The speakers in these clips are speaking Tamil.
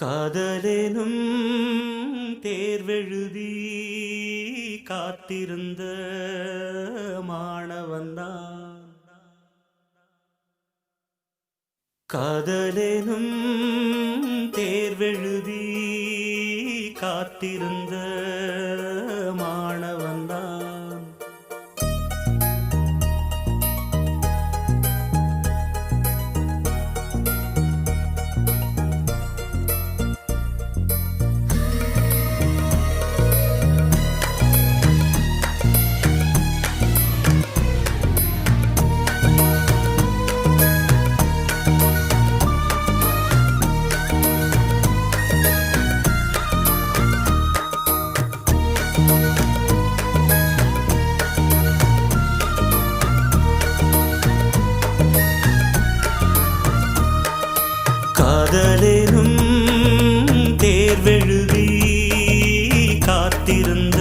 காதலெனும் தேர்வெழுதி காத்திருந்த மாணவன்தான். காதலெனும் தேர்வெழுதி காத்திருந்த மாணவன்தான். காதலெனும் தேர்வெழுதி காத்திருந்த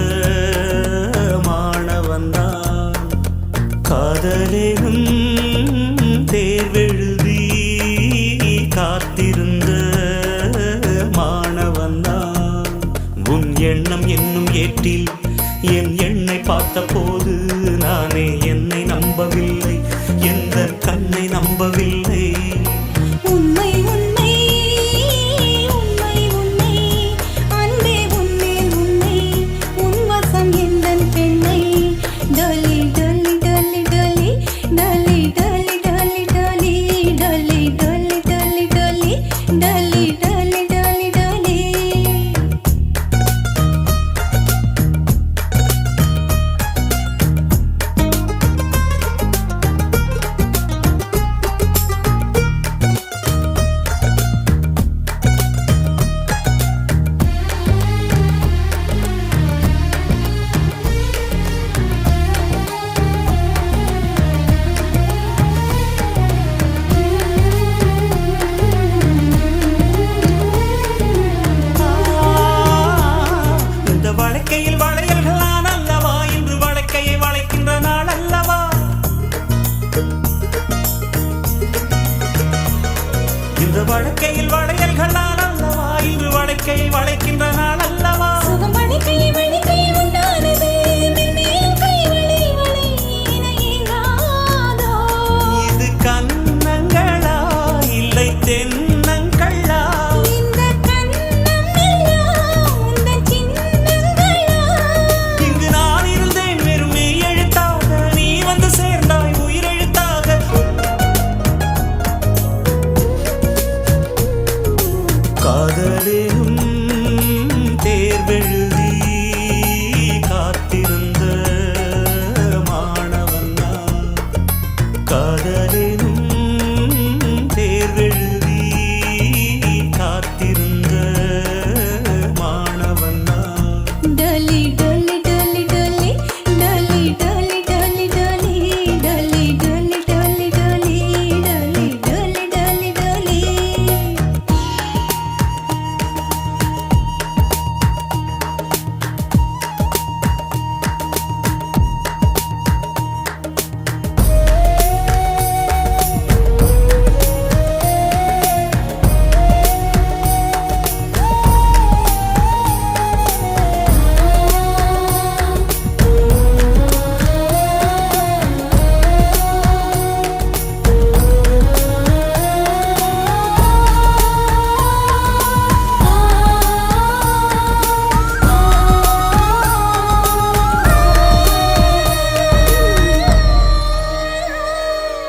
மாணவன்தான். காதலெனும் தேர்வெழுதி காத்திருந்த மாணவன்தான். உன் எண்ணம் என்னும் ஏற்றில் என் எண்ணை பார்த்த போது நானே என்னை நம்பவில்லை, எந்த கண்ணை நம்பவில்லை. இந்த வழக்கையில் வளையல்கள் நான் அல்லவா, இன்று வழக்கையை வளைக்கின்ற நாள் அல்லவா. சுகம் வழக்கையை வழக்கையில் உண்டானது, மென்மேலும் கை வளை வளை என ஏங்காதோ. இது கன்னங்களா இல்லை தென்னங்களா? இந்த கன்னம் எல்லாம் உந்தன் சின்னங்களா? இங்கு நான் இருந்தேன் வெறும் மெய் எழுத்தாக, நீ வந்து சேர்ந்தாய் உயிரெழுத்தாக. காதலெனும் தேர்வெழுதி காத்திருந்த மாணவன்தான். காதலெனும் தேர்வெழுதி காத்திருந்த மாணவன்தான். டலி டலி டலி டலி டலி டலி டலி டலி டலி டலி டலி டலி டலி டலி டலி டலி.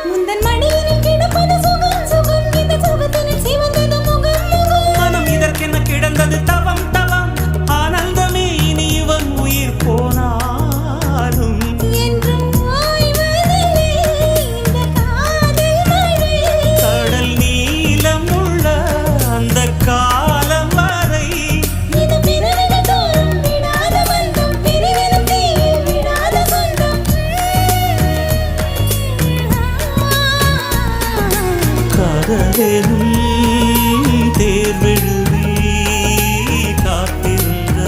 முந்தன் மடியினில் கிடப்பது சுகம் சுகம், இந்த சுகத்தினில் சிவந்தது முகம் முகம். மனம் இதற்கென்ன கிடந்தது தவம் தவம், ஆனந்தமே இனி இவன் உயிர் போனாலும் என்றும் ஓய்வதில்லை இந்த காதல் மழை. கடல் நீளம் உள்ள அந்த காலம் வரை இது பிறவிகள் தோறும் விடாத பந்தம், பிரிவெனும் தீயில் விடாத சொந்தம். காதலெனும் தேர்வெழுதி காத்திருந்த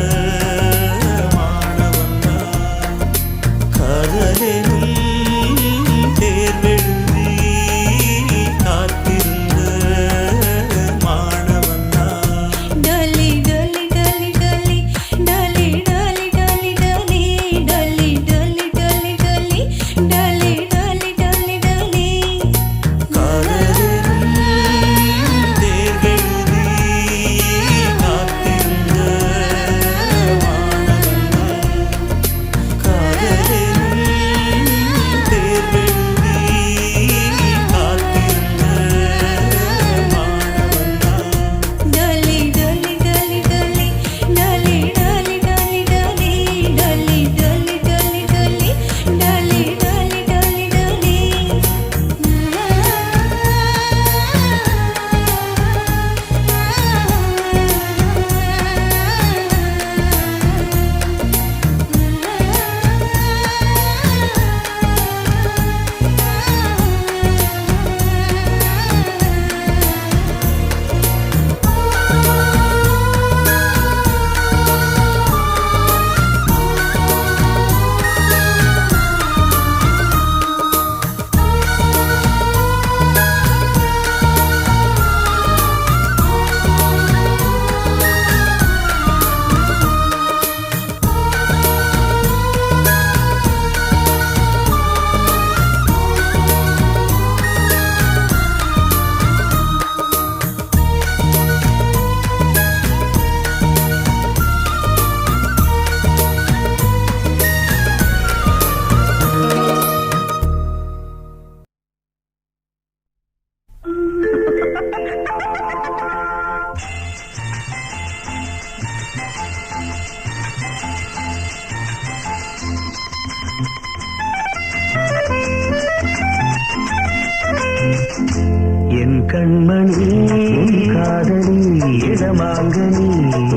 மாணவன்தான். காதலெனும் தேர்வெழுதி காத்திருந்த மாணவன்தான். கண்மணி உன் காதலி இடமாங்கனி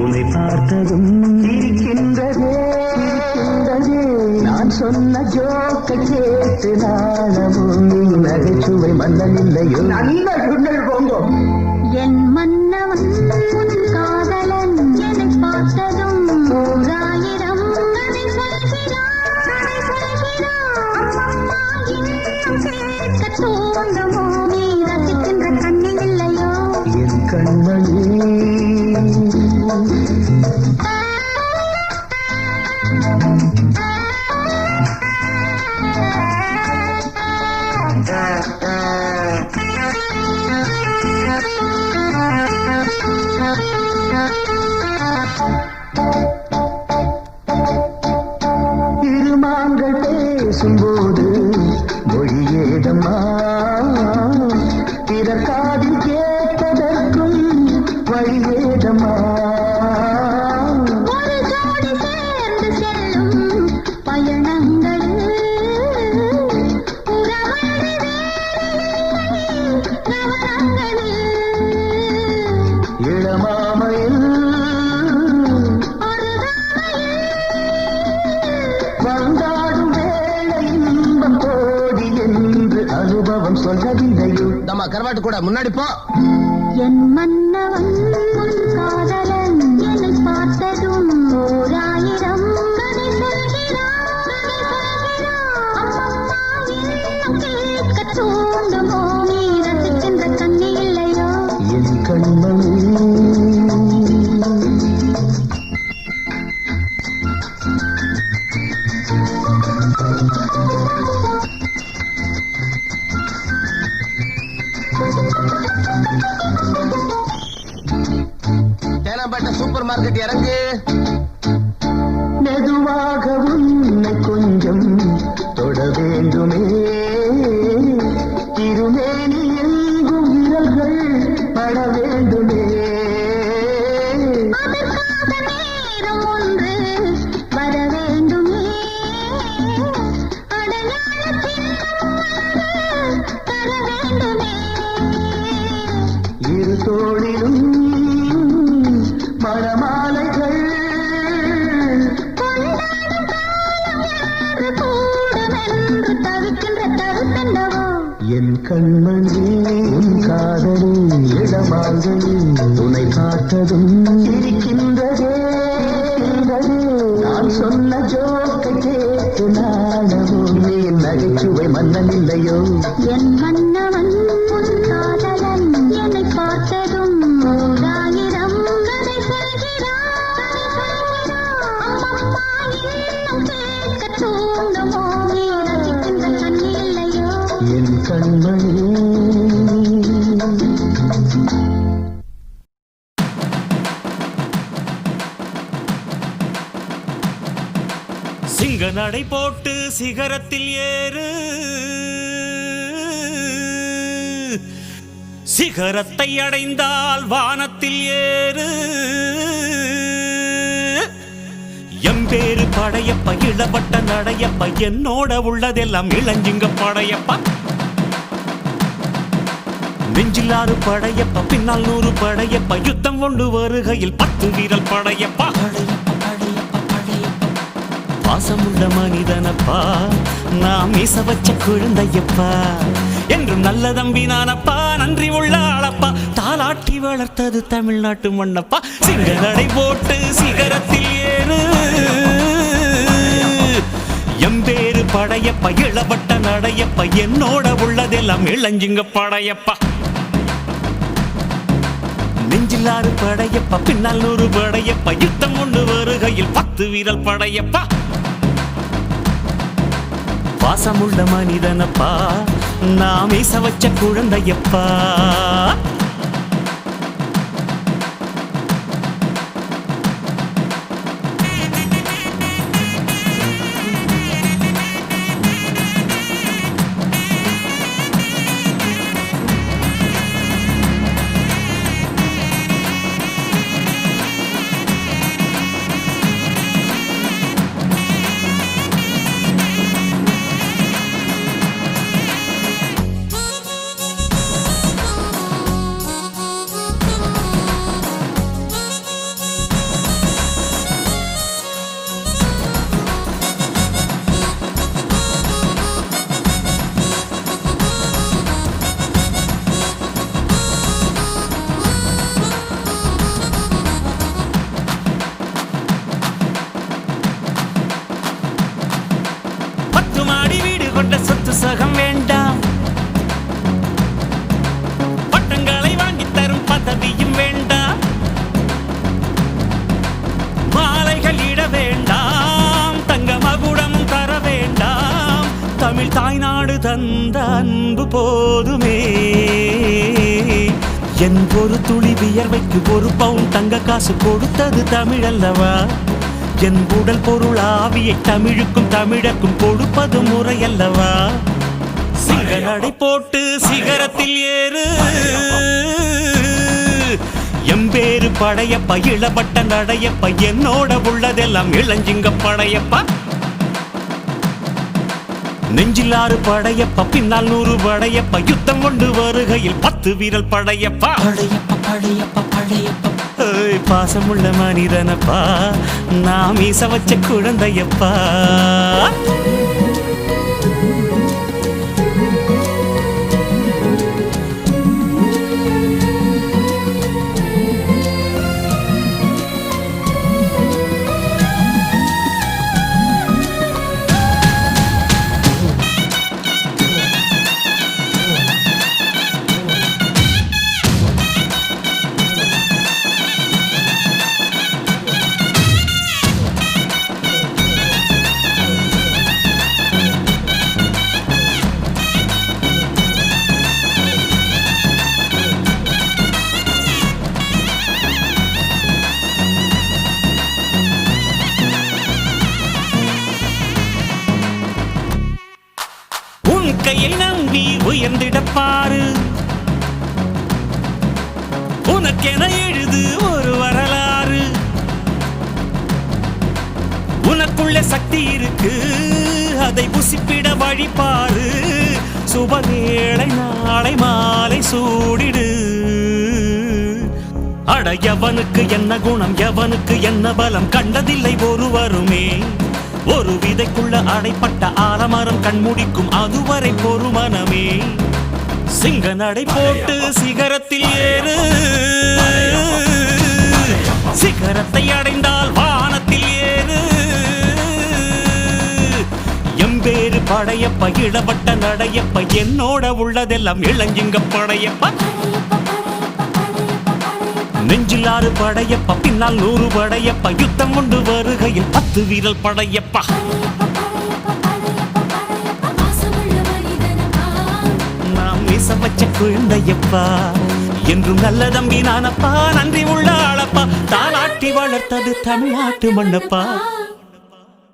உன்னை பார்த்ததும் இருக்கின்றதே நான் சொன்ன ஜோக்கை கேட்டு நாளமும் நீ நகைச்சுவை மன்னனில்லையோ நல்ல சுண்டல் போங்கோ என் மன்னவன் உன் காதலன் என்னை பார்த்ததும் ஓராயிரம் கதை சொல்கிறான் அம்மம்மா இன்னும் கேட்க தூண்டுமோ நீ ரசிக்கின்ற கண்ணில் இல்லையோ என் கண்மணி திருமாங்கள் பேசும்போது மொழியேதம்மா பிறக்காதில் கேட்பதற்கும் வழியேதம்மா ஒரு ஜோடி சேர்ந்து செல்லும் பயணங்களில் உறவழி நவரங்களில் இளமாமையில் ஒரு வந்தாடும் வேளை இன்பம் கோடி என்று அனுபவம் சொல்லவில்லையோ நம்ம கருவாட்டு கூட முன்னாடி போ. என் மன்னவன் உன் காதலன் என்னை பார்த்ததும் ஓராயிரம் கதை சொல்கிறான் அம்மம்மா இன்னும் கேட்க தூண்டுமோ நீ ரசிக்கின்ற கண்ணி இல்லையோ என் கண்மணி தேனாம்பேட்டை சூப்பர் மார்க்கெட் இறங்கு. மெதுவாக உன்னை கொஞ்சம் தொட வேண்டுமே திருமேனி எங்கும் விரல்கள் பட வேண்டுமே அதற்காக நேரம் ஒன்று வர வேண்டுமே அடையாள சின்னம் ஒன்று தர வேண்டுமே இரு தோளிலும் மணமாலைகள் கொண்டாடும் காலம் யாரு கூடுமென்று தவிக்கின்ற தருத்தண்டவோ என் கண்மணி உன் காதலி இடமாங்கனி துணை பார்த்ததும் இருக்கின்றதே நான் சொன்ன ஜோக்கை கேட்டு நாடவும் நீ நகைச்சுவை மன்னனில்லையோ என் மன்னவன் உன் காதலன் என்னை பார்த்ததும் ஓராயிரம் கதை சொல்கிறான் அம்மம்மா இன்னும் கேட்க தூண்டுமோ நீ ரசிக்கின்ற கண்ணி இல்லையோ என் கண்மணி சிங்க நடை போட்டு சிகரத்தில் ஏறு சிகரத்தை அடைந்தால் வானத்தில் ஏறு எம்பேரு படையப்ப இளவட்ட நடையப்ப என்னோட உள்ளதெல்லாம் இளஞ்சிங்க படையப்பா நெஞ்சிலாறு படையப்ப பின்னால் 100 படையப்ப யுத்தம் கொண்டு வருகையில் 10 வீரல் படையப்பா பாசமுள்ள மனிதனப்பா நாம் மீச வச்ச குழந்தையப்பா என்றும் நல்ல தம்பி நானப்பா நன்றி உள்ள ஆளப்பா தாலாட்டி வளர்த்தது தமிழ்நாட்டு மண்ணப்பா சிங்க நடை போட்டு சிகரத்தில் ஏறு எம்பேரு படையப்பா இளவட்ட நடையப்பா என்னோட உள்ளதெல்லாம் இளஞ்சிங்க படையப்பா நெஞ்சிலாறு படையப்பா பின்னால் 100 படையப்பா யுத்தம் கொண்டு வருகையில் 10 வீரல் படையப்பா பாசமுள்ள மனிதனப்பா நாம் மீச வச்ச குழந்தையப்பா என் ஒரு துளி வியர்வைக்கு ஒரு பவுன் தங்க காசு கொடுத்தது தமிழ் அல்லவா? என் உடல் பொருள் ஆவியை தமிழுக்கும் தமிழக்கும் கொடுப்பது முறை அல்லவா? சிங்க நடை போட்டு சிகரத்தில் ஏறு, எம்பேரு படையப்பா, இளவட்ட நடையப்பா, என்னோட உள்ளதெல்லாம் இளஞ்சிங்க படையப்பா. நெஞ்சில் 6 படையப்பா, பின்னால் 100 படையப்பா, யுத்தம் கொண்டு வருகையில் 10 வீரல் படையப்பா. படையப்பா படையப்பா படையப்பா, பாசமுள்ள மனிதனப்பா, நான் மீச வச்ச குழந்தையப்பா. கையை நம்பி உயர்ந்திட பாரு, உனக்கென எழுது ஒரு வரலாறு. உனக்குள்ள சக்தி இருக்கு, அதை புசிப்பிட வழிபாரு. சுபவேளை நாளை மாலை சூடிடு. அட எவனுக்கு என்ன குணம், எவனுக்கு என்ன பலம், கண்டதில்லை ஒருவருமே. ஒரு விதைக்குள்ள அடைப்பட்ட ஆலமரம் கண்முடிக்கும், அதுவரை பொறுமனமே. சிங்க நடை போட்டு சிகரத்தில் ஏறு, சிகரத்தை அடைந்தால் வானத்தில் ஏறு. எம்பேரு படையப்பா, இளவட்ட நடையப்பா, என்னோட உள்ளதெல்லாம் இளஞ்சிங்க படையப்பா. நெஞ்சில் 6 படையப்பா, பின்னால் 100 படையப்பா, யுத்தம் கொண்டு வருகையில் 10 வீரல் படையப்பா. நாம் மீச வச்ச குழந்தையப்பா, என்றும் நல்ல தம்பி நானப்பா, நன்றி உள்ள ஆளப்பா, தாலாட்டி வளர்த்தது தமிழ்நாட்டு மண்ணப்பா.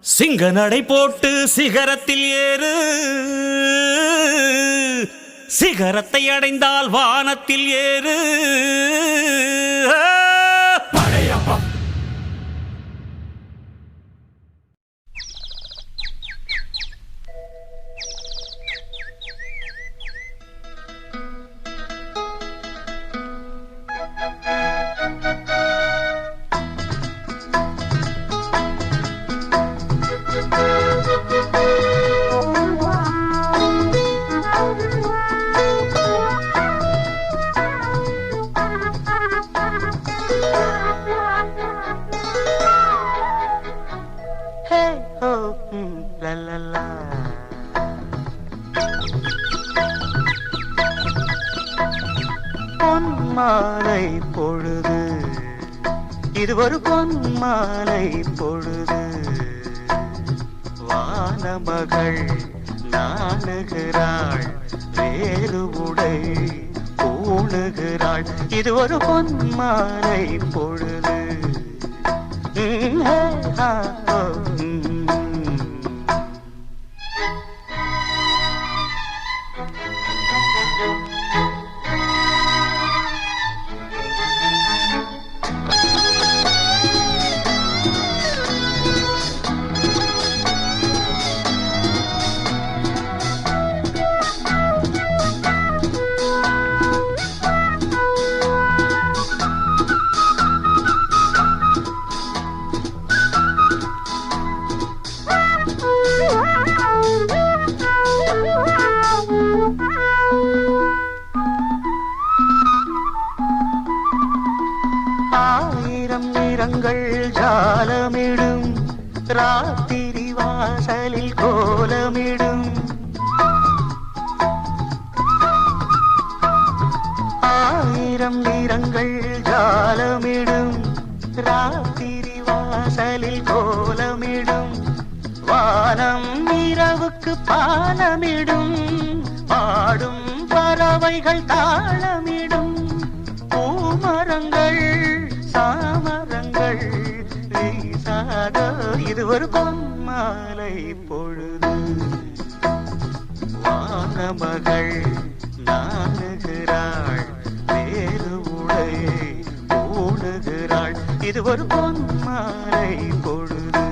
சிங்க நடை போட்டு சிகரத்தில் ஏறு, சிகரத்தை அடைந்தால் வானத்தில் ஏறு. பொன்மாலை பொழுது, இது ஒரு பொன்மாலை பொழுது. வானமகள் நாணுகிறாள், வேறு உடை பூணுகிறாள், இது ஒரு பொன்மாலை பொழுது. நிறங்கள் ஜாலமிடும், ராத்திரி வாசலில் கோலமிடும். ஆயிரம் நிறங்கள் ஜாலமிடும், ராத்திரி வாசலில் கோலமிடும். வானம் இரவுக்கு பாலமிடும், பாடும் பறவைகள் தாளமிடும். இது ஒரு பொன்மாலை பொழுது வானமகள் நாணுகிறாள் வேறு உடை ஓடுகிறாள் இது ஒரு பொன்மாலை பொழுது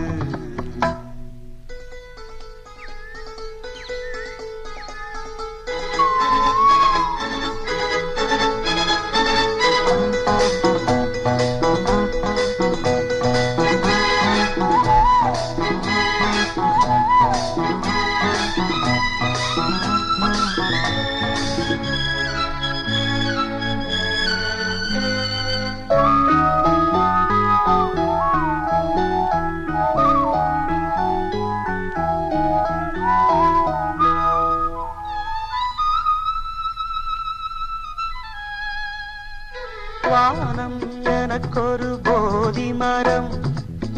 வானம் எனக்கொரு போதி மரம்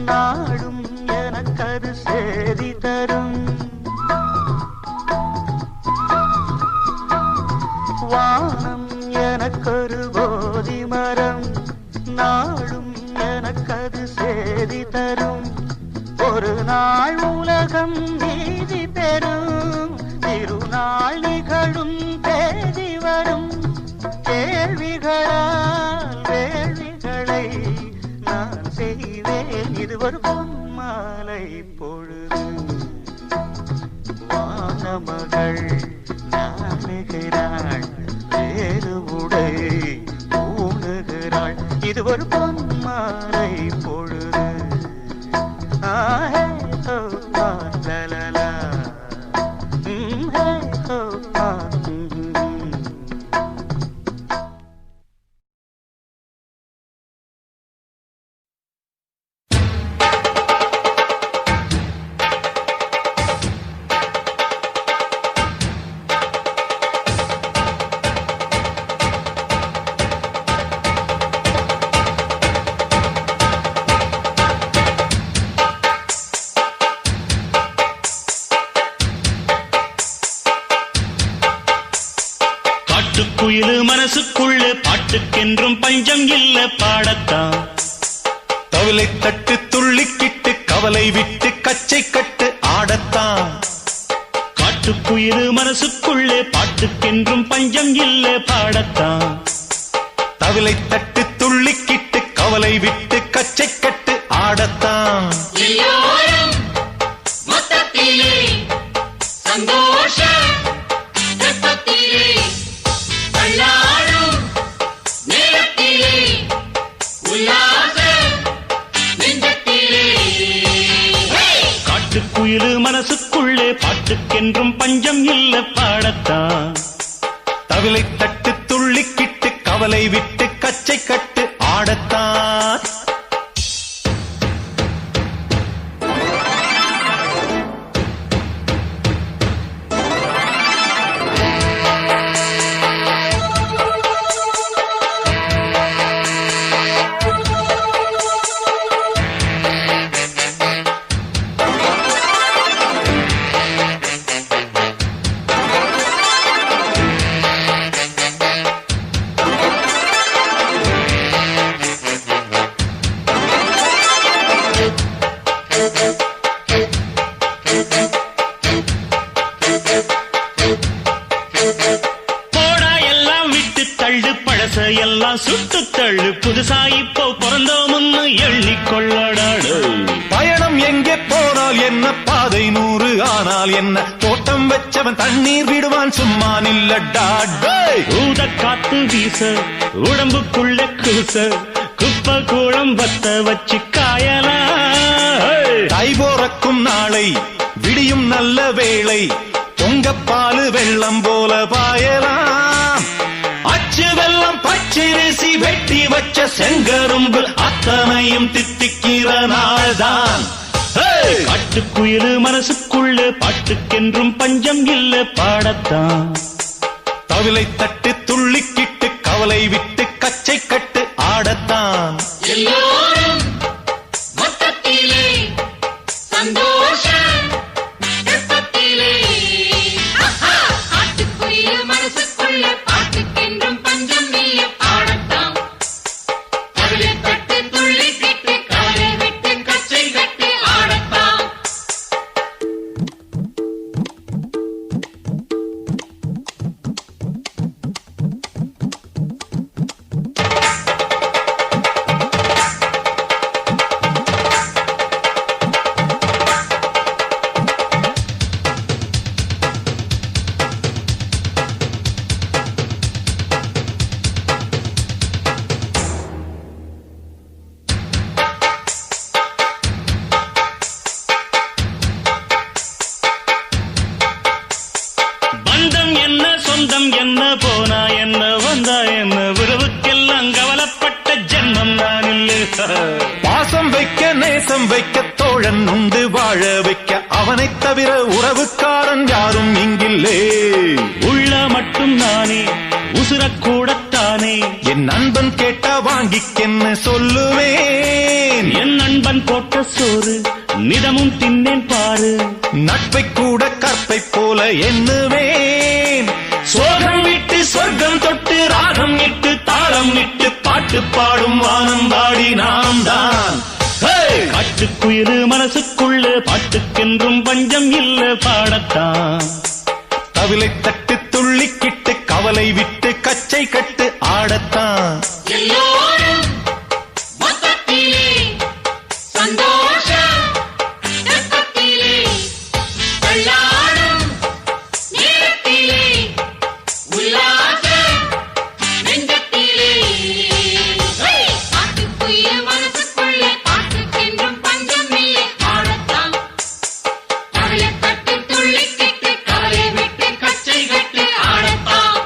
நாடும் எனக்கது சேதி தரும் வானம் எனக்கொரு போதி மரம் நாடும் எனக்கது சேதி தரும் ஒரு நாள் உலகம் நீதி பெறும் திருநாள் நிகழும் தேதி வரும் கேள்விகளால் வேள்விகளை நான் செய்வேன் இது ஒரு பொன்மாலை பொழுது வானமகள் நாணுகிறாள் வேறு உடை ஊணுகிறாள் இது ஒரு பொன்மாலை பொழுது ஆஹே ஓ லலலா ஹே ஓ குயிலு மனசுக்குள்ள பாட்டுக்கென்றும் பஞ்சம் இல்ல பாடத்தான் தவிலை தட்டு துள்ளிக்கிட்டு கவலை விட்டு கச்சை கட்டு ஆடத்தான் காட்டுக்குயிலு மனசுக்குள்ளே பாட்டுக்கென்றும் பஞ்சம் இல்ல பாடத்தான் தவிலை தட்டு துள்ளிக்கிட்டு கவலை விட்டு கச்சை கட்டு ஆடத்தான் சந்தோஷ குயிலு மனசுக்குள்ளே பாட்டுக்கென்றும் பஞ்சம் இல்ல பாடத்தான் தவிலை தட்டு துள்ளிக்கிட்டு கவலை விட்டு கச்சை கட்டு ஆடத்தான் எல்லாம் சுட்டு தள்ளு புதுசா இப்போ பிறந்தோம்னு எண்ணிக்கொள்ளடாடு பயணம் எங்கே போனால் என்ன பாதை 100 ஆனால் என்ன தோட்டம் வச்சவன் தண்ணீர் விடுவான் சும்மா நில்லடாடு ஊத காத்து வீச உடம்புக்குள்ள கூச குப்பை கூளம் வத்த வச்சு காயலாம் தை போறக்கும் நாளை விடியும் நல்ல வேளை பொங்கப்பாலு வெள்ளம் போல பாயலாம் அச்சு வெள்ளம் பச்சரிசி வெட்டி வச்ச செங்கரும்பு அத்தனையும் தித்திக்கிற நாள்தான் காட்டுக்குயிலு மனசுக்குள்ள பாட்டுக்கென்றும் பஞ்சம் இல்ல பாடத்தான் தவிலை தட்டு துள்ளிக்கிட்டு கவலை விட்டு கச்சை கட்டு ஆடத்தான் எல்லோரும் மொத்தத்திலே சந்தோஷ காட்டுக்குயிலு மனசுக்குள்ள பாட்டுக்கென்றும் பஞ்சம் இல்ல பாடத்தான் தவிலை தட்டு துள்ளிக்கிட்டு கவலை விட்டு கச்சை கட்டு ஆடத்தான் பாசம் வைக்க நேசம் வைக்க தோழன் உண்டு வாழ வைக்க அவனைத் தவிர உறவுக்காரன் யாரும் இங்கில்லே. உள்ள மட்டும் நானே உசுரக்கூடத்தானே என் நண்பன் கேட்டா வாங்கிக்கென்னு சொல்லுவேன். என் நண்பன் போட்ட சோறு நிதமும் தின்னேன் பாரு. நட்பை கூட கற்பை போல எண்ணுவேன். சோகம் விட்டு சொர்க்கம் தொட்டு ராகம் இட்டு தாளம் இட்டு பாட்டு பாடும் வானம் பாடி நாம் தான். காட்டுக்குயிரு மனசுக்குள்ள பாட்டுக்கென்றும் பஞ்சம் இல்ல பாடத்தான். தவிலை தட்டு துள்ளிக்கிட்டு கவலை விட்டு கச்சை கட்டு ஆடத்தான். எல்லோரும் மொத்தத்திலே சந்தோஷ ரத்தத்திலே தள்ளாடும் நேரத்திலே உல்லாச நெஞ்சத்திலே பாட்டுக்குயில மனசுக்குள்ளே பாட்டுக்கென்றும் பஞ்சம் இல்லை ஆடத்தான். கவலை கட்டு துள்ளிக்கிட்டு கவலை விட்டு கச்சை கட்டு ஆடத்தான்.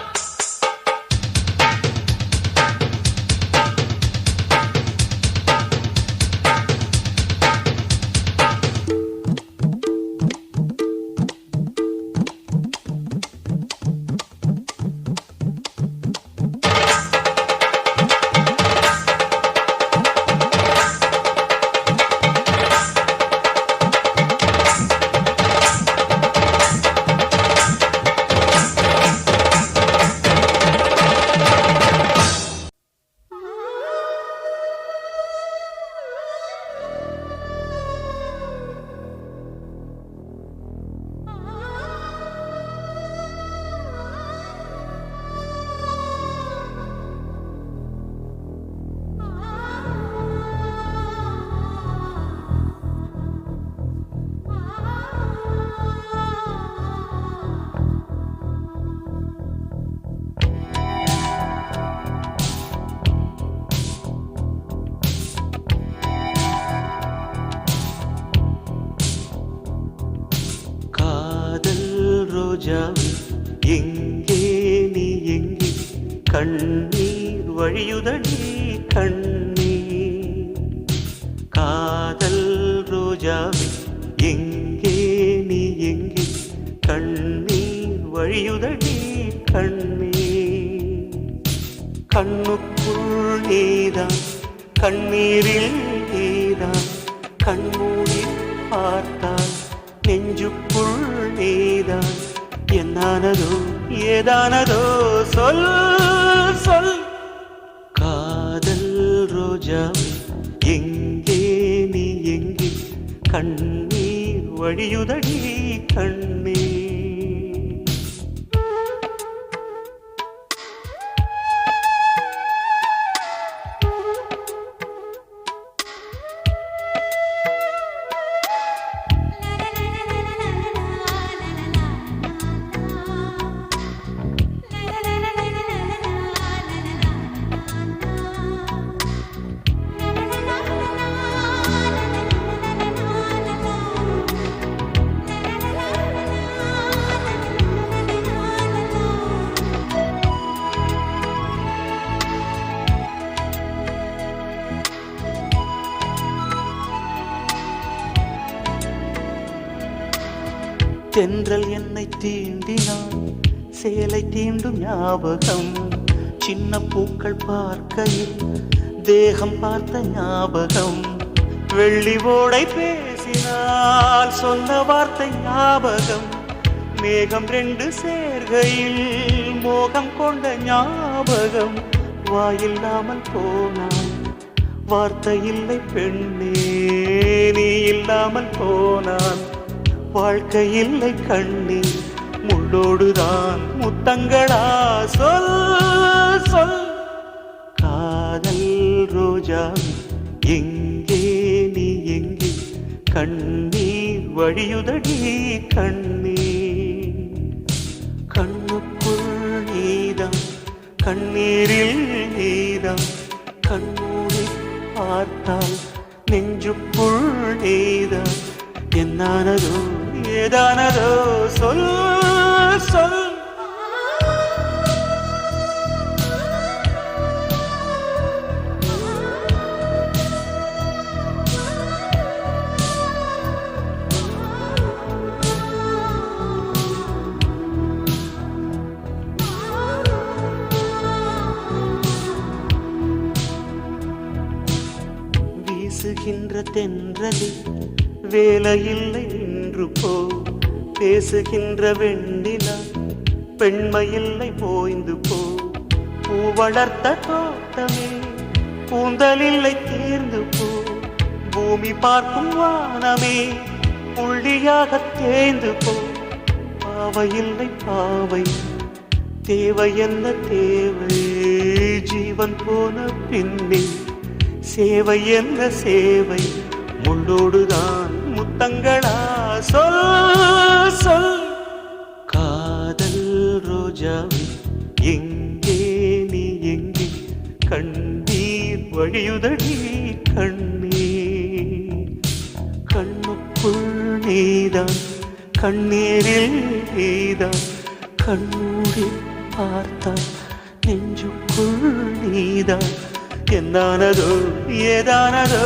காதல் ரோஜாவே எங்கே நீ எங்கே கண்ணீர் வழியுதடி கண்ணீர். காதல் ரோஜாவே எங்கே நீ எங்கே கண்ணீர் வழியுதடி கண்ணீர். கண்ணுக்குள் நீதான் கண்ணீரில் நீதான் கண்மூடி பார்த்தால் நெஞ்சுக்குள் நீதான். என்னானதோ ஏதானதோ சொல் சொல். காதல் ரோஜாவே எங்கே நீ எங்கே கண்ணீர் வழியுதடி கண்ணீர். தென்றல் என்னை தீண்டினான் சேலை தீண்டும் ஞாபகம். சின்ன பூக்கள் பார்க்கையில் தேகம் பார்த்த ஞாபகம். வெள்ளி ஓடை பேசினால் சொன்ன வார்த்தை ஞாபகம். மேகம் ரெண்டு சேர்கையில் மோகம் கொண்ட ஞாபகம். வாயில்லாமல் போனான் வார்த்தை இல்லை பெண்ணே நீ இல்லாமல் போனான் வாழ்க்கை இல்லை கண்ணீர். முள்ளோடுதான் முத்தங்களா சொல் சொல். காதல் ரோஜா எங்கே நீ எங்கே கண்ணீர் வழியுதடி கண்ணீர். கண்ணுக்குள் நீதான் கண்ணீரில் நீதான் கண்மூடி பார்த்தால் நெஞ்சுக்குள் நீதான். என்னானதோ ஏதானதோ சொல் சொல். வீசுகின்ற தென்றலே வேலையில்லை நின்று போ, பேசுகின்ற வெண்ணிலா பெண்மையில்லை போய்ந்து போ, பூ வளர்த்த தோட்டமே கூந்தலில்லை தீர்ந்து போ, பூமி பார்க்கும் வானமே புள்ளியாக தேய்ந்து போ, பாவையில்லை பாவை தேவை என்ன தேவை, ஜீவன் போன பின்னே சேவை என்ன சேவை, முள்ளோடுதான் முத்தங்களா சொல் சொல். காதல் ரோஜாவே எங்கே நீ எங்கே, கண்ணீர் வழியுதடி கண்ணீர், கண்ணுக்குள் நீதான் கண்ணீரில் நீதான், கண்ணூரி பார்த்தால் நெஞ்சுக்குள் நீதான், என்னானதோ ஏதானதோ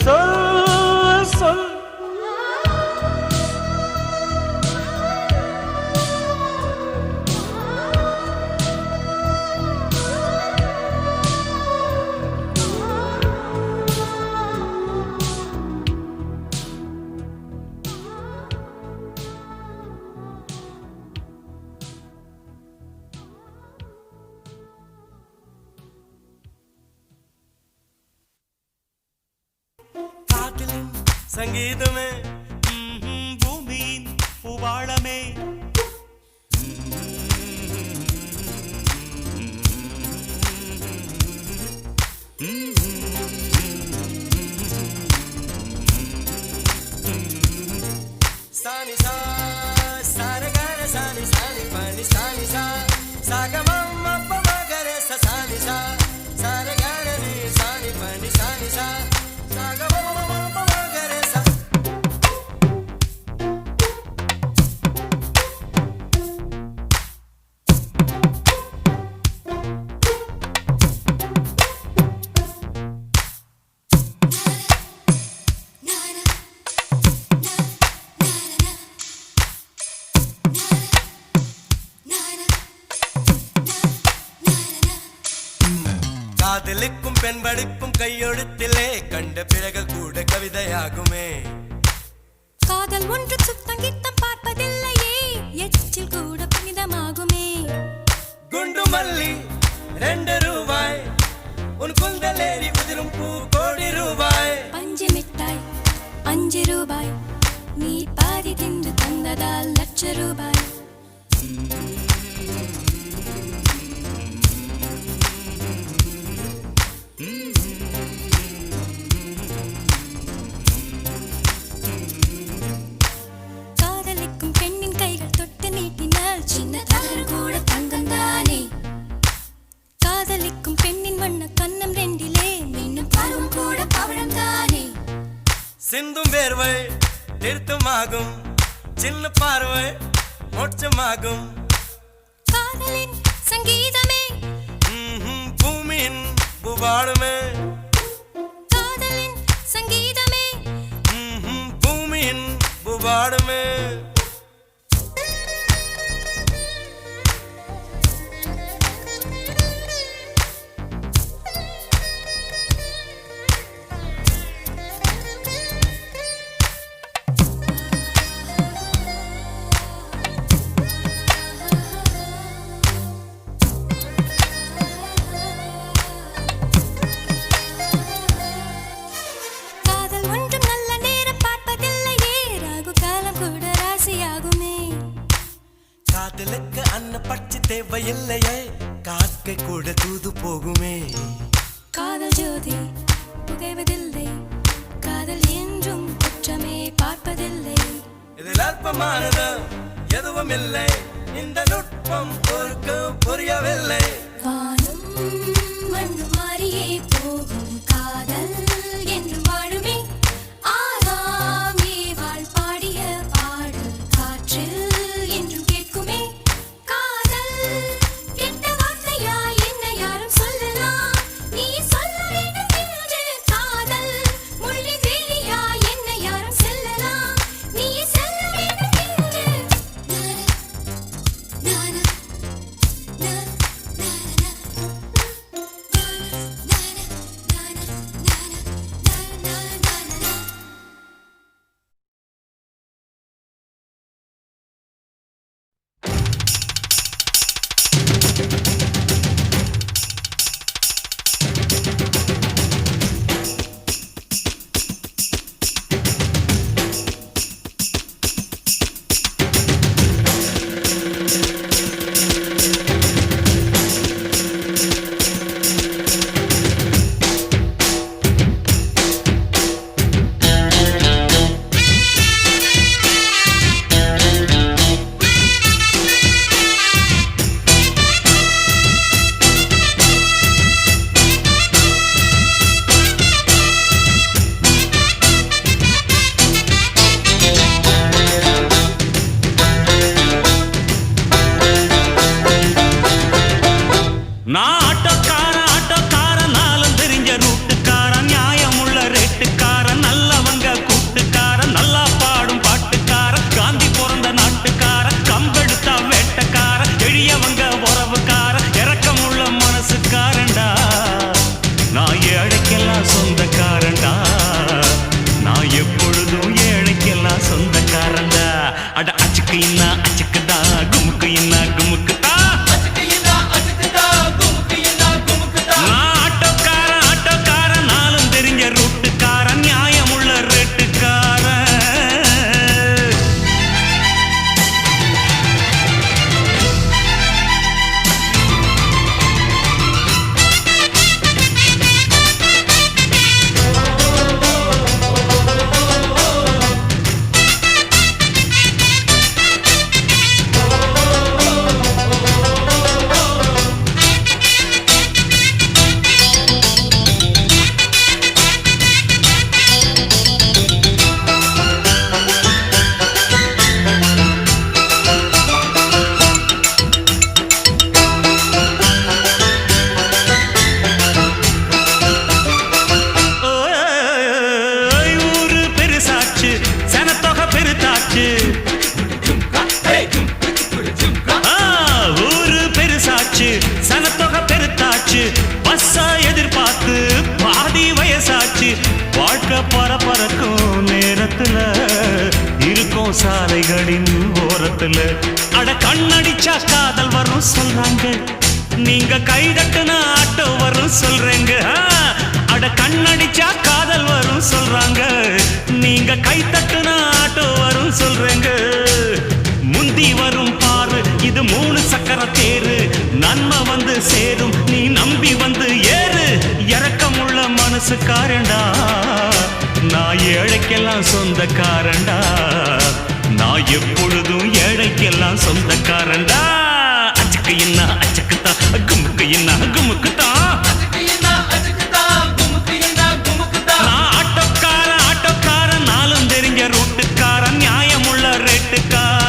சொல் சொல். சங்கீதமே பூமியின் பூவாளமே, சானி சா சாரகர சானி சானி பனி சானி சா சாகமம் அப்பமகர சானி சா சாரகர நீ சானி பனி சானி சா சாகமம் காதலுக்கும் பெண்படுப்பும் கையெழுத்திலே கண்ட பிறகு கூட கவிதையாகுமே, காதல் ஒன்று சுத்தம் கித்தம் பார்ப்பதில்லையே எச்சில் கூட புனிதமாகுமே, குண்டு மல்லி 2 ரூபாய் உன் குந்தலேறி உதிரும் பூ கோடி ரூபாய், பஞ்சு மிட்டாய் 5 ரூபாய் நீ பாதி தின்று தந்ததால் லட்ச ரூபாய், காதலிக்கும் பெண்ணின் கைகள் தொட்டு நீட்டினால் சின்ன தவறு கூட தங்கம் தானே, காதலிக்கும் பெண்ணின் வண்ண கண்ணம் 2 மின்னும் பருவம் கூட பவழம் தானே, சிந்தும் வேர்வை நிறுத்தமாகும் சின்ன பார்வை மோட்சமாகும், காதலின் சங்கீதமே பூமியின் பூவாளுமே, காதலின் சங்கீதமே பூமியின் பூவாளுமே. காதல் ஒன்றும் நல்ல நேரம் பார்ப்பதில்லையே ராகு காலம் கூட ராசியாகுமே, காதலுக்கு அன்ன பட்சி தேவையில்லையே காக்கை கூட தூது போகுமே, காதல் ஜோதி புகைவதில்லை காதல் என்றும் குற்றமே பார்ப்பதில்லை, இதில் அற்பமானது எதுவும் இல்லை இந்த நுட்பம் பொறுக்க புரியவில்லை, வானும் மண்ணும் மாறியே போகும் காதல் என்றும் வாழுமே, ஆதாமே வாழ் பாடிய பாடல் காற்றில் என்றும் கேட்குமே, காதல் கெட்ட வார்த்தையா என்ன யாரும் சொல்லலாம், நீ சொல்ல வேண்டும் என்று காதல் முள்ளி வேலியா என்ன யாரும் செல்லலாம், நீ செல்ல வேண்டும் என்று நானா நானா கடைகளின் ஓரத்துல அட கண்ணடிச்சா காதல் வரும் சொல்றாங்க. நீங்க கை தட்டுனா ஆட்டோ வரும் சொல்றேங்க. அட கண்ணடிச்சா காதல் வரும் சொல்றாங்க. நீங்க கை தட்டுனா ஆட்டோ வரும் சொல்றேங்க. முந்தி வரும் பாரு இது 3 சக்கர தேரு. நன்மை வந்து சேரும் நீ நம்பி வந்து ஏறு. இரக்கமுள்ள மனசுக்காரண்டா நான் ஏழைக்கெல்லாம் சொந்தக்காரண்டா. நான் எப்பொழுதும் ஏழைக்கெல்லாம் சொந்தக்காரண்டா. அச்சுக்கு என்ன அச்சுக்குத்தான் குமுக்கு என்ன குமுக்குத்தான். நான் ஆட்டோக்காரன் நாளும் தெரிஞ்ச ரூட்டுக்காரன் நியாயமுள்ள ரேட்டுக்காரன்.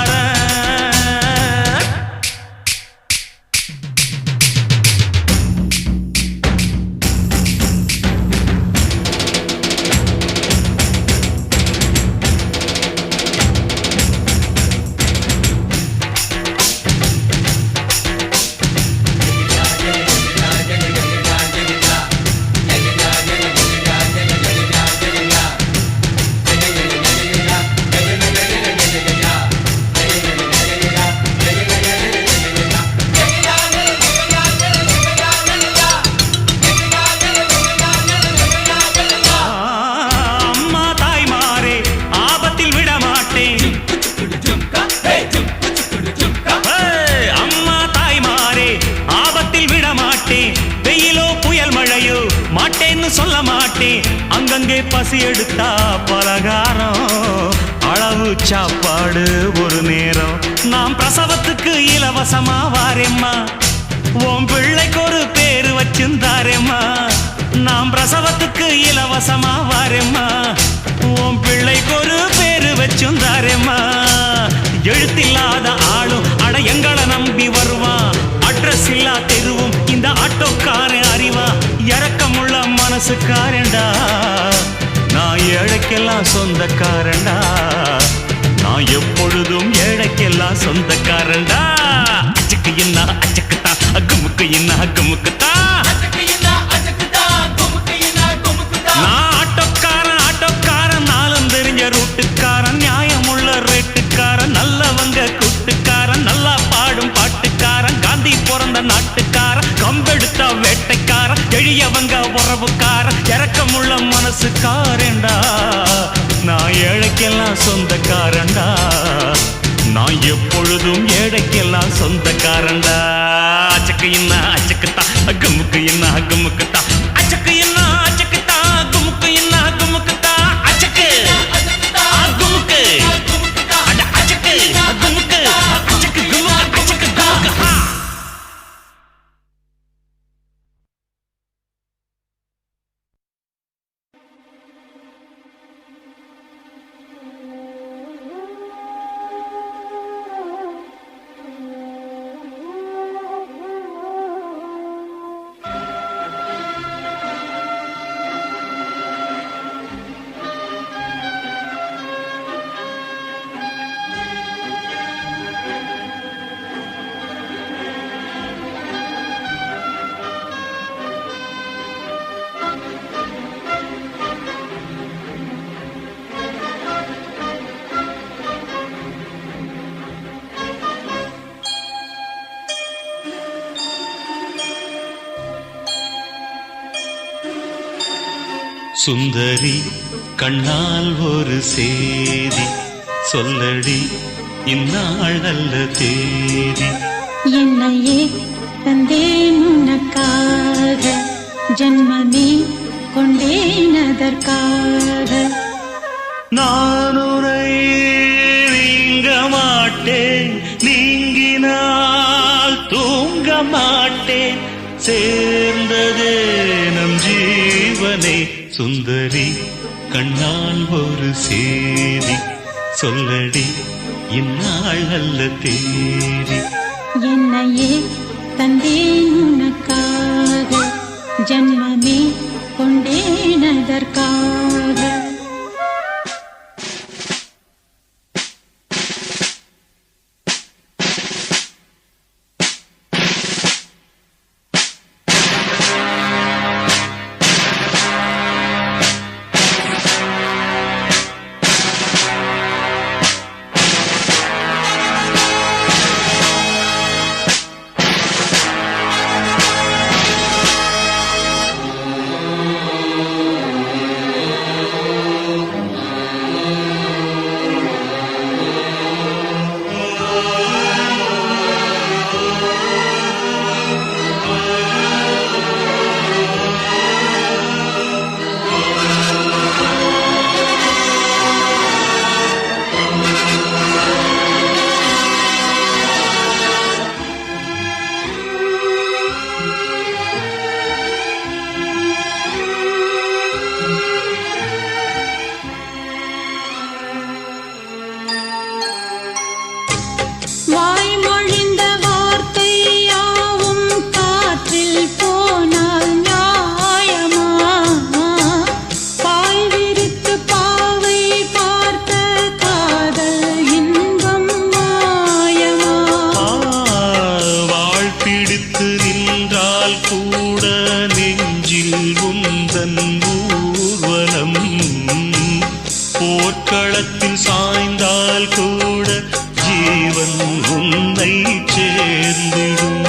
சொல்ல மாட்டேன் அங்கங்கே பசி எடுத்தா பலகாரம் அளவு சாப்பாடு ஒரு நேரம். நாம் பிரசவத்துக்கு இலவசமா வாரேம்மா. உன் பிள்ளைக்கு ஒரு பேரு வச்சிருந்தாரேம்மா. நாம் பிரசவத்துக்கு இலவசமா வாரேம்மா. உன் பிள்ளைக்கு ஒரு பேரு வச்சிருந்தாரேம்மா. எழுத்தில்லாத ஆளும் அட எங்களை நம்பி வருவான். அட்ரஸ் இல்லா தெருவும் இந்த ஆட்டோக்காரன் அறிவா. இரக்கமுள்ள மனசுக்காரண்டா நான் ஏழைக்கெல்லாம் சொந்தக்காரண்டா. நான் எப்பொழுதும் ஏழைக்கெல்லாம் சொந்தக்காரண்டா. அச்சுக்கு என்ன அச்சுக்குத்தான் குமுக்கு என்ன குமுக்குத்தான். நான் ஆட்டோக்காரன் நாளும் தெரிஞ்ச ரூட்டுக்காரன் நியாயமுள்ள ரேட்டுக்காரன். நல்லவங்க கூட்டுக்காரன் நல்லா பாடும் பாட்டுக்காரன். காந்தி பிறந்த நாட்டுக்காரன் கம்பெடுத்தா வேட்டைக்காரன். எளியவங்க உறவுக்காரன் இரக்கமுள்ள மனசுக்காரண்டா. நான் ஏழைக்கெல்லாம் சொந்தக்காரண்டா. நான் எப்பொழுதும் ஏழைக்கெல்லாம் சொந்தக்காரண்டா. அச்சுக்கு என்ன அச்சுக்குத்தான் குமுக்கு என்ன குமுக்குத்தான். அச்சுக்கு என்ன அச்சுக்குத்தான் குமுக்கு என்ன குமுக்குத்தான். அச்சுக்கு குமுக்கு அட அச்சுக்கு குமுக்கு அச்சுக்கு குமுக்கு அச்சுக்கு குமுக்கு. சுந்தரி கண்ணால் ஒரு சேதி சொல்லடி இந்நாள் நல்ல தேதி. என்னையே தந்தேன் உனக்காக ஜன்மமே கொண்டேன் அதற்காக. நான் உரை நீங்க மாட்டேன் நீங்கினால் தூங்க மாட்டேன். சேர்ந்ததே நம் ஜீவனே சுந்தரி கண்ணால் ஒரு சேதி சொல்லடி இந்நாள் நல்ல தேதி. என்னையே தந்தேன் உனக்காக ஜன்மமே கொண்டேன் அதற்காக. வீதியில் உந்தன் ஊர்வலம் போர்க்களத்தில் சாய்ந்தால் கூட ஜீவன் உன்னை சேர்ந்திடும்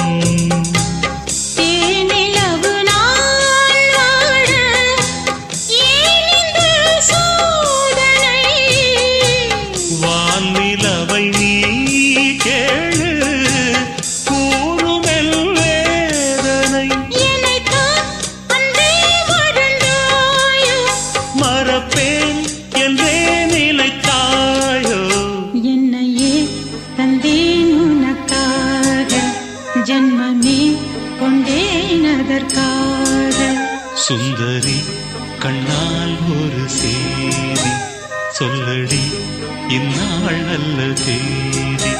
தேனிலவு நாள் வாழ ஏன் இந்த சோதனை வான்நிலவை நீ கேளு கூறுமெல் வேதனை என்னைத்தான் அன்றே மறந்தாயோ மறப்பேன் என்றே நினைத்தாயோ என்னையே தந்தேன் உனக்காக ஜன்மமே கொண்டேன் அதற்காக சுந்தரி கண்ணால் ஒரு சேதி சொல்லடி இந்நாள் நல்ல தேதி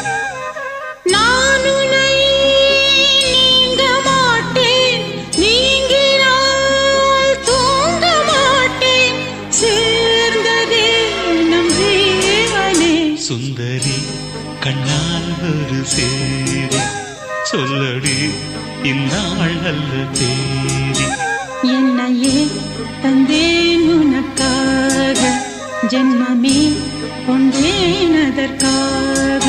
நான் உன்னை நீங்க மாட்டேன் நீங்கினால் தூங்க மாட்டேன் சேர்ந்ததே நம் ஜீவனே சுந்தரி கண்ணால் ஒரு சேதி சொல்லடி இந்நாள் நல்ல தேதி என்னையே தந்தேன் உனக்காக ஜென்மமே கொண்டேன் அதற்காக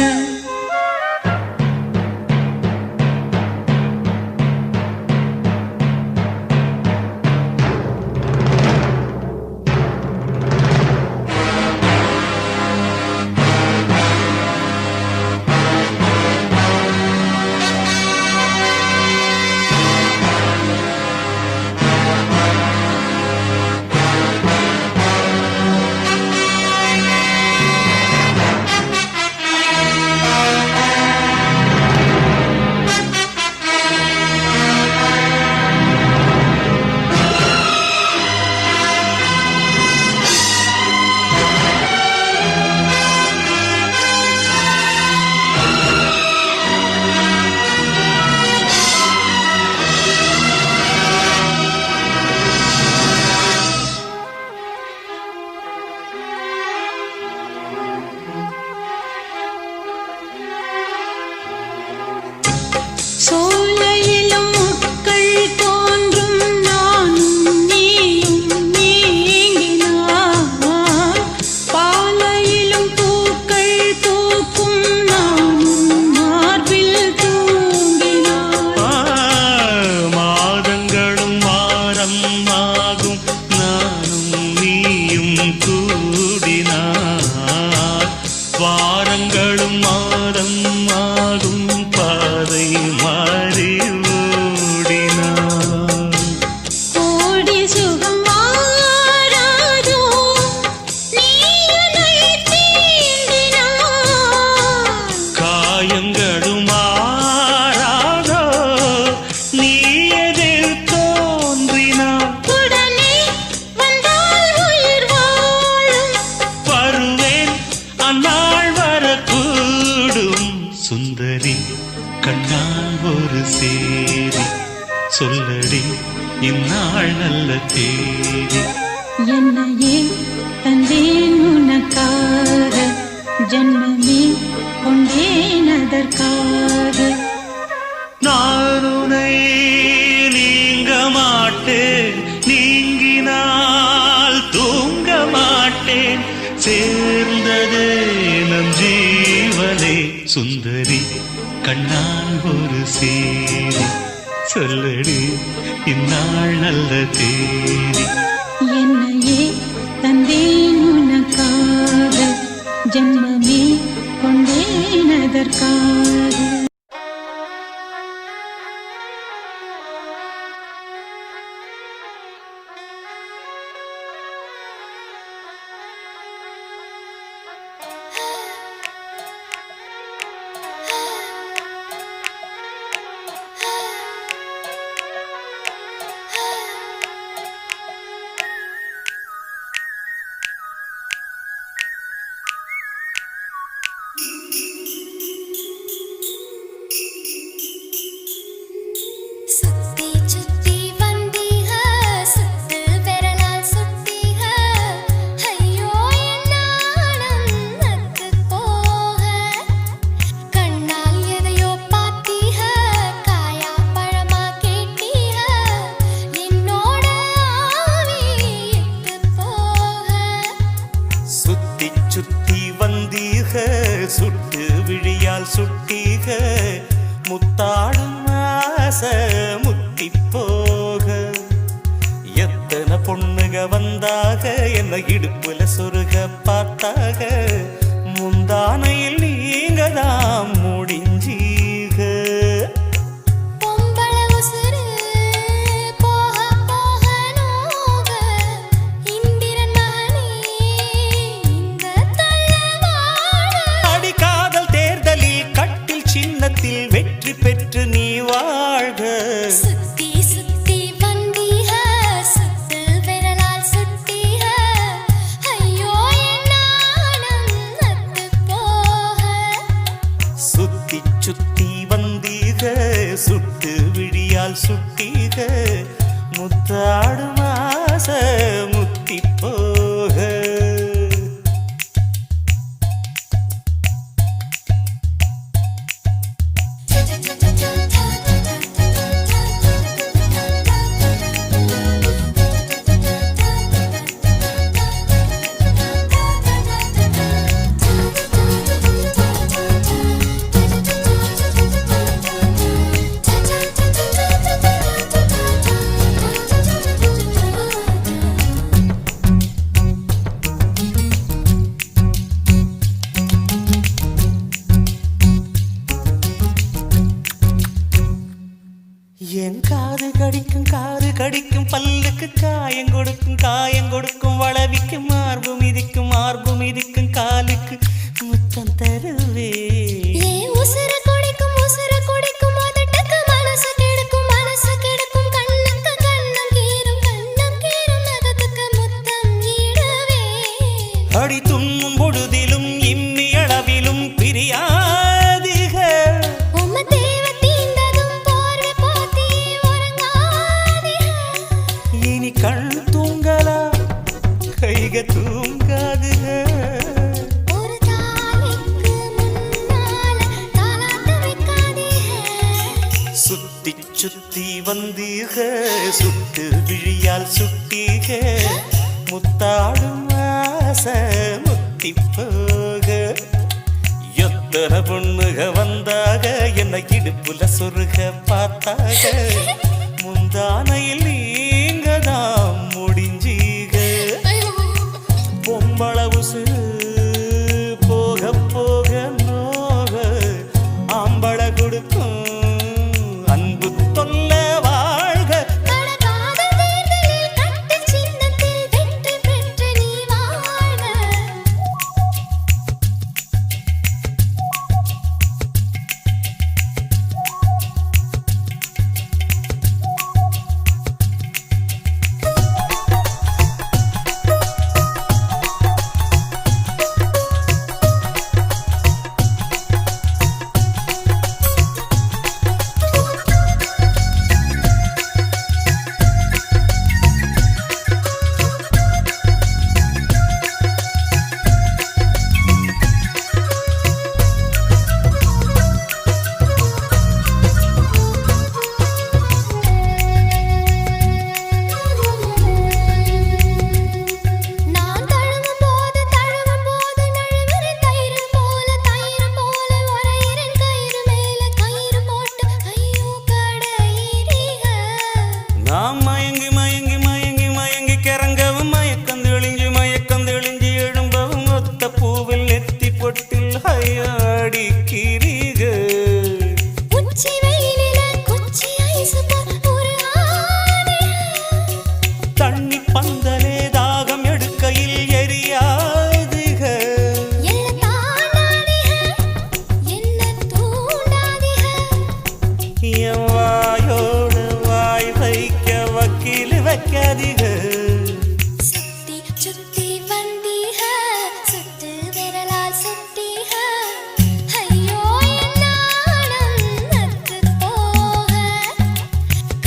சோலையிலும் முட்கள் தோன்றும் நானும் நீயும் நீங்கினார் பாலையிலும் பூக்கள் பூக்கும் நானும் மார்பில் தூங்கினார் மாதங்களும் வாரம் ஆகும் நானும் நீயும் கூடினார் வாரங்களும் மாதம் ஆகும் பாதை மாறி ஓடினார் கோடி சுகம் வாராதோ நீ என்னை தீண்டினார் காயங்களும் மாறாதோ நீ எதிர் தோன்றினார் உடனே வந்தால் உயிர் வாழும் வருவேன் அந்நாள் வரக்கூடும் சுந்தரி கண்ணால் ஒரு சேதி சொல்லடி இந்நாள் நல்ல தேதி என்னையே தந்தேன் உனக்காக ஜன்மமே கொண்டேன் அதற்காக நான் உன்னை நீங்க மாட்டேன் நீங்கினால் தூங்க மாட்டேன் சேர்ந்தது நம் ஜீவனே சுந்தரி கண்ணால் ஒரு சேதி சொல்லடி இந்நாள் நல்ல தேதி என்னையே தந்தேன் உனக்காக ஜன்மமே கொண்டேன் அதற்காக சுட்டு விழியால் சுட்டீக முத்தாடும் ஆசை முத்தி போக எத்தனை பொண்ணுக வந்தாக என்ன இடுப்புல சொருக பார்த்தாக முந்தானையில் நீங்க தான் முடிஞ்சீக பொம்பள உசுரு போக போக நோக இந்திரன் மகனே இந்த தள்ளவாழ அடி காதல் தேர்தலில் கட்டில் சின்னத்தில் வெற்றி பெற்று நீ வாழ்க சுத்தி சுத்தி வந்தீக சுத்து விரலால் சுட்டீக ஐயோ என் நாணம் நத்து போக சுத்தி சுத்தி வந்தீக சுட்டு விழியால் சுட்டீக முத்தாடும் ஆசை முத்தி போக என் காது கடிக்கும் பல்லுக்கு காயம் கொடுக்கும் வளவிக்கும் மார்பு மிதிக்கும் காலுக்கு முத்தம் தருவே ஏன் உசுர குடிக்கும் உதட்டுக்கு மனசு கெடுக்கும் கண்ணுக்கு கண்ணம் கீரும் நகத்துக்கு முத்தம் ஈடவே அடி துண்ணும் பொழுதிலும் இம்மி அளவிலும் பிரியாதிக உம்ம தேவ தீண்டதும் போர்வை போத்தி உறங்காதே இனி கண் தூங்கலா கைக தூங்காதுக ஒரு தாய்க்கு முன்னால தாலாட்ட வைக்காதே சுத்தி சுத்தி வந்தீக சுட்டு விழியால் சுட்டீக முத்தாடும் ஆசை முத்தி போக எத்தனை பொண்ணுக வந்தாக என்ன இடுப்புல சொருக பார்த்தாக முந்தானையில் நீங்க தான் முடிஞ்சீக பொம்பள உசுரு போக போக நோக ஆம்பள கொடுக்கும் அன்பு தொல்ல வாழ்க கடகாத தேர்தலில் கட்டு சின்னத்தில் வெற்றி பெற்று நீ வாழ்க நான் தழுவும் போது நழுவுற தயிர் போல உரையிறன் கயிறு மேல கயிறு போட்டு ஐயோ கடையிறீக நாம் மயங்கி கிறங்கவும் மயக்கம் தெளிஞ்சு எழும்பவும் ஒத்த பூவில் நெத்தி பொட்டில் அடிக்கிறீக உச்சி வெயிலில குச்சி ஐசு போல் ஒரு ஆனே தண்ணி பந்தலே தாகம் எடுக்கையில் எரியாதுக எல்ல தாண்டாதீக என்ன தூண்டாதீக என் வாயோடு வாய் வைக்க வக்கீல் வைக்காதீக சுத்தி சுத்தி வந்தீக சுத்து விரலால் சுட்டீக ஐயோ என் நாணம் நத்து போக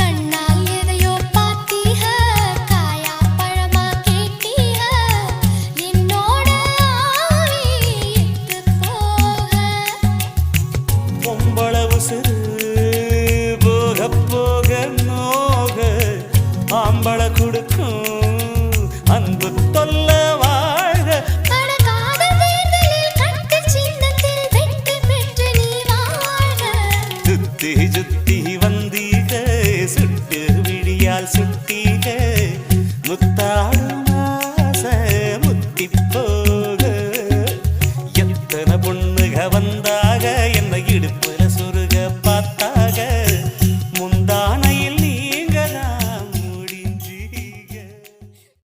கண்ணால் எதையோ பார்த்தீக காயா பழமா கேட்டீக என்னோட ஆவி எத்து போக பொம்பள உசுரு போக போக நோக ஆம்பள கொடுக்கும் அன்பு தொல்ல